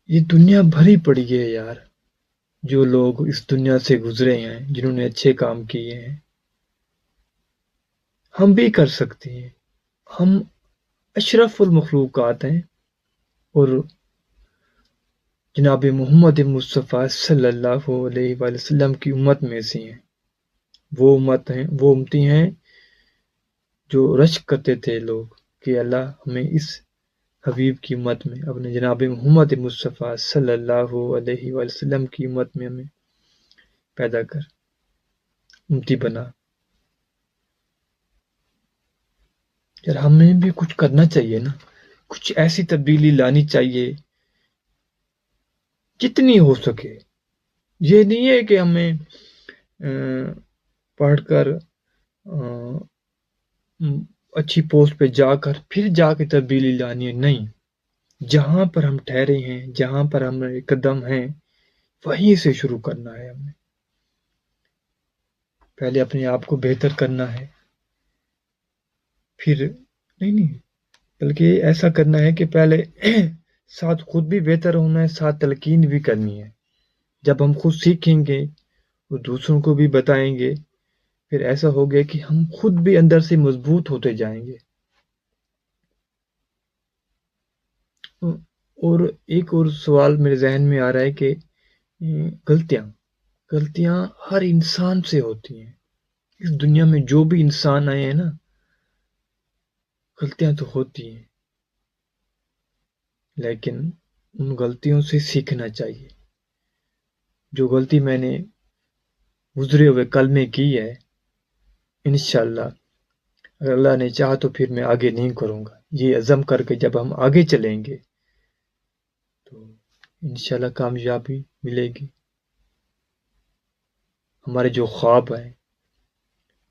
یہ دنیا بھری پڑی ہے یار، جو لوگ اس دنیا سے گزرے ہیں، جنہوں نے اچھے کام کیے ہیں، ہم بھی کر سکتے ہیں۔ ہم اشرف المخلوقات ہیں، اور جناب محمد مصطفیٰ صلی اللہ علیہ وآلہ وسلم کی امت میں سے ہیں۔ وہ امتی ہیں جو رشک کرتے تھے لوگ کہ اللہ ہمیں اس حبیب کی امت میں، اپنے جناب محمد مصطفیٰ صلی اللہ علیہ وآلہ وسلم کی امت میں ہمیں پیدا کر، امتی بنا۔ یار ہمیں بھی کچھ کرنا چاہیے نا، کچھ ایسی تبدیلی لانی چاہیے جتنی ہو سکے۔ یہ نہیں ہے کہ ہمیں پڑھ کر اچھی پوسٹ پہ جا کر پھر جا کے تبدیلی لانی ہے، نہیں۔ جہاں پر ہم ٹھہرے ہیں، جہاں پر ہمارے قدم ہیں، وہیں سے شروع کرنا ہے ہمیں۔ پہلے اپنے آپ کو بہتر کرنا ہے، پھر نہیں بلکہ ایسا کرنا ہے کہ پہلے ساتھ خود بھی بہتر ہونا ہے، ساتھ تلقین بھی کرنی ہے۔ جب ہم خود سیکھیں گے اور دوسروں کو بھی بتائیں گے، پھر ایسا ہو گیا کہ ہم خود بھی اندر سے مضبوط ہوتے جائیں گے۔ اور ایک اور سوال میرے ذہن میں آ رہا ہے کہ غلطیاں ہر انسان سے ہوتی ہیں۔ اس دنیا میں جو بھی انسان آئے ہیں نا، غلطیاں تو ہوتی ہیں، لیکن ان غلطیوں سے سیکھنا چاہیے۔ جو غلطی میں نے گزرے ہوئے کل میں کی ہے، انشاءاللہ اگر اللہ نے چاہا تو پھر میں آگے نہیں کروں گا۔ یہ عزم کر کے جب ہم آگے چلیں گے تو انشاءاللہ کامیابی ملے گی۔ ہمارے جو خواب ہیں،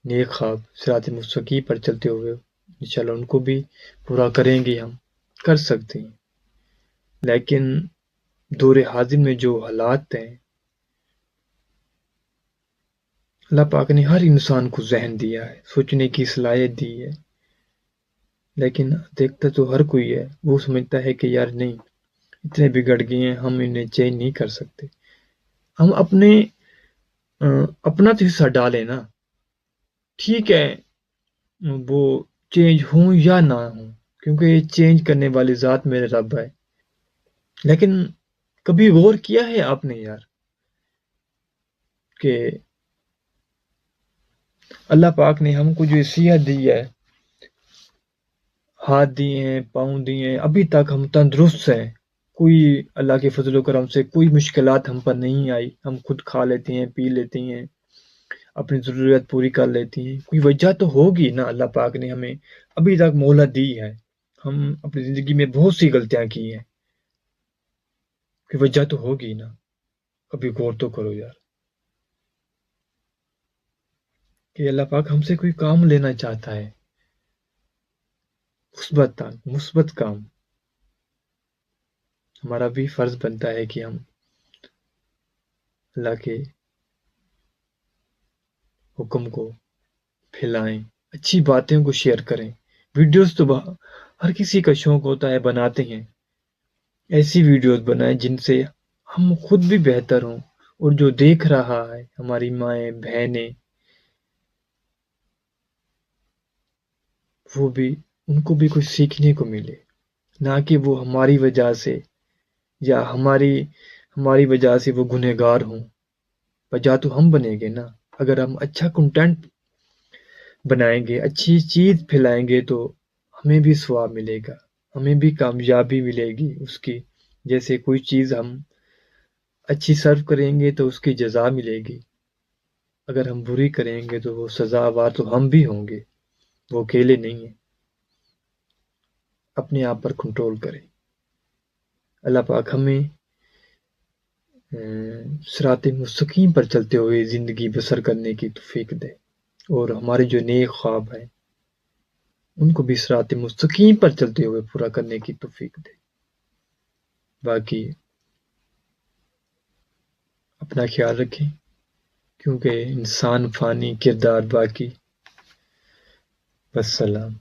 نیک خواب، صراط مستقیم پر چلتے ہوئے، انشاءاللہ ان کو بھی پورا کریں گے، ہم کر سکتے ہیں۔ لیکن دور حاضر میں جو حالات ہیں، اللہ پاک نے ہر انسان کو ذہن دیا ہے، سوچنے کی صلاحیت دی ہے، لیکن دیکھتا تو ہر کوئی ہے، وہ سمجھتا ہے کہ یار نہیں، اتنے بگڑ گئے ہیں، ہم انہیں چینج نہیں کر سکتے۔ ہم اپنا تو حصہ ڈالیں نا، ٹھیک ہے وہ چینج ہوں یا نہ ہوں، کیونکہ یہ چینج کرنے والی ذات میرے رب ہے۔ لیکن کبھی غور کیا ہے آپ نے یار کہ اللہ پاک نے ہم کو جو صحت دی ہے، ہاتھ دیے ہیں، پاؤں دیے ہیں، ابھی تک ہم تندرست ہیں، کوئی اللہ کے فضل و کرم سے کوئی مشکلات ہم پر نہیں آئی، ہم خود کھا لیتے ہیں، پی لیتے ہیں، اپنی ضرورت پوری کر لیتی ہیں۔ کوئی وجہ تو ہوگی نا، اللہ پاک نے ہمیں ابھی تک مہلت دی ہے۔ ہم اپنی زندگی میں بہت سی غلطیاں کی ہیں، کوئی وجہ تو ہوگی نا، کبھی غور تو کرو یار کہ اللہ پاک ہم سے کوئی کام لینا چاہتا ہے، مثبت کام۔ ہمارا بھی فرض بنتا ہے کہ ہم اللہ کے حکم کو پھیلائیں، اچھی باتوں کو شیئر کریں۔ ویڈیوز تو ہر کسی کا شوق ہوتا ہے، بناتے ہیں، ایسی ویڈیوز بنائیں جن سے ہم خود بھی بہتر ہوں، اور جو دیکھ رہا ہے، ہماری مائیں بہنیں، وہ بھی، ان کو بھی کچھ سیکھنے کو ملے، نہ کہ وہ ہماری وجہ سے یا ہماری وجہ سے وہ گنہگار ہوں۔ وجہ تو ہم بنیں گے نا، اگر ہم اچھا کنٹینٹ بنائیں گے، اچھی چیز پھیلائیں گے تو ہمیں بھی ثواب ملے گا، ہمیں بھی کامیابی ملے گی اس کی۔ جیسے کوئی چیز ہم اچھی سرو کریں گے تو اس کی جزا ملے گی، اگر ہم بری کریں گے تو وہ سزاوار تو ہم بھی ہوں گے، وہ اکیلے نہیں ہیں۔ اپنے آپ پر کنٹرول کریں۔ اللہ پاک ہمیں صراط مستقیم پر چلتے ہوئے زندگی بسر کرنے کی توفیق دے، اور ہمارے جو نیک خواب ہیں ان کو بھی صراط مستقیم پر چلتے ہوئے پورا کرنے کی توفیق دے۔ باقی اپنا خیال رکھیں، کیونکہ انسان فانی، کردار باقی۔ والسلام۔